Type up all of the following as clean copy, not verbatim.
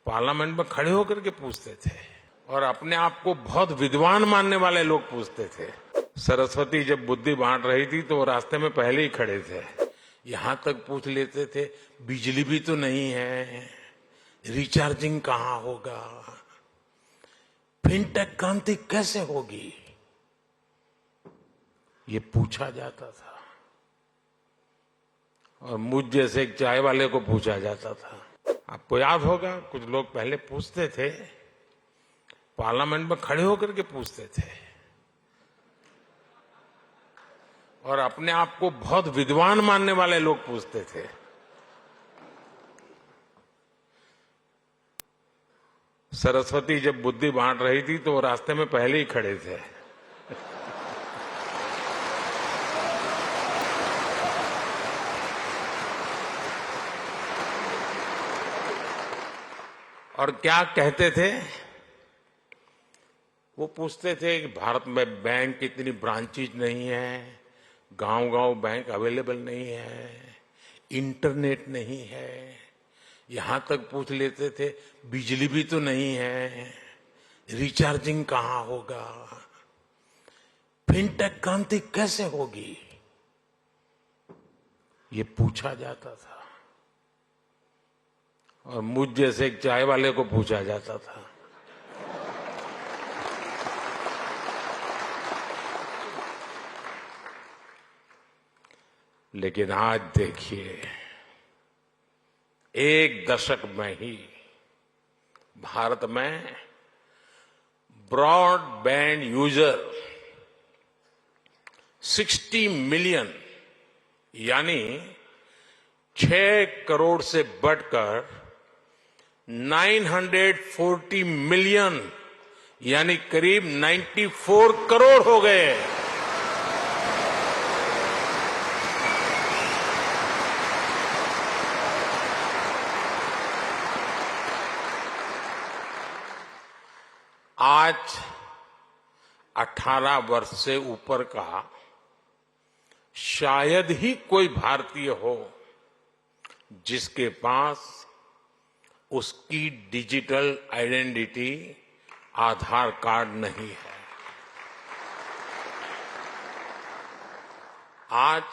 Parliament में खड़े होकर के पूछते थे और अपने आप को बहुत विद्वान मानने वाले लोग पूछते थे। सरस्वती जब बुद्धि बांट रही थी तो वो रास्ते में पहले ही खड़े थे। यहां तक पूछ लेते थे बिजली भी तो नहीं है, रिचार्जिंग कहां होगा, फिनटेक क्रांति कैसे होगी, ये पूछा जाता था। और मुझ जैसे एक चाय वाले को पूछा जाता था। आपको याद होगा कुछ लोग पहले पूछते थे, पार्लियामेंट में खड़े होकर के पूछते थे और अपने आप को बहुत विद्वान मानने वाले लोग पूछते थे। सरस्वती जब बुद्धि बांट रही थी तो वो रास्ते में पहले ही खड़े थे। और क्या कहते थे? वो पूछते थे कि भारत में बैंक की इतनी ब्रांचेज नहीं है, गांव-गांव बैंक अवेलेबल नहीं है, इंटरनेट नहीं है। यहां तक पूछ लेते थे बिजली भी तो नहीं है, रिचार्जिंग कहां होगा, फिनटेक क्रांति कैसे होगी, ये पूछा जाता था। और मुझ जैसे एक चाय वाले को पूछा जाता था। लेकिन आज देखिए, एक दशक में ही भारत में ब्रॉडबैंड यूजर 60 मिलियन यानी 6 करोड़ से बढ़कर 940 मिलियन यानी करीब 94 करोड़ हो गए। आज 18 वर्ष से ऊपर का शायद ही कोई भारतीय हो जिसके पास उसकी डिजिटल आइडेंटिटी आधार कार्ड नहीं है। आज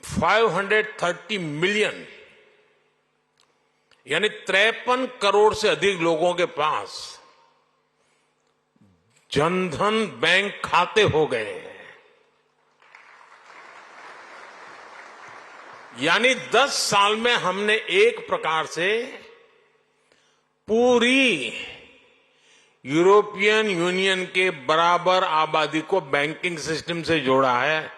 530 मिलियन यानी 53 करोड़ से अधिक लोगों के पास जनधन बैंक खाते हो गए हैं। यानी 10 साल में हमने एक प्रकार से पूरी यूरोपियन यूनियन के बराबर आबादी को बैंकिंग सिस्टम से जोड़ा है।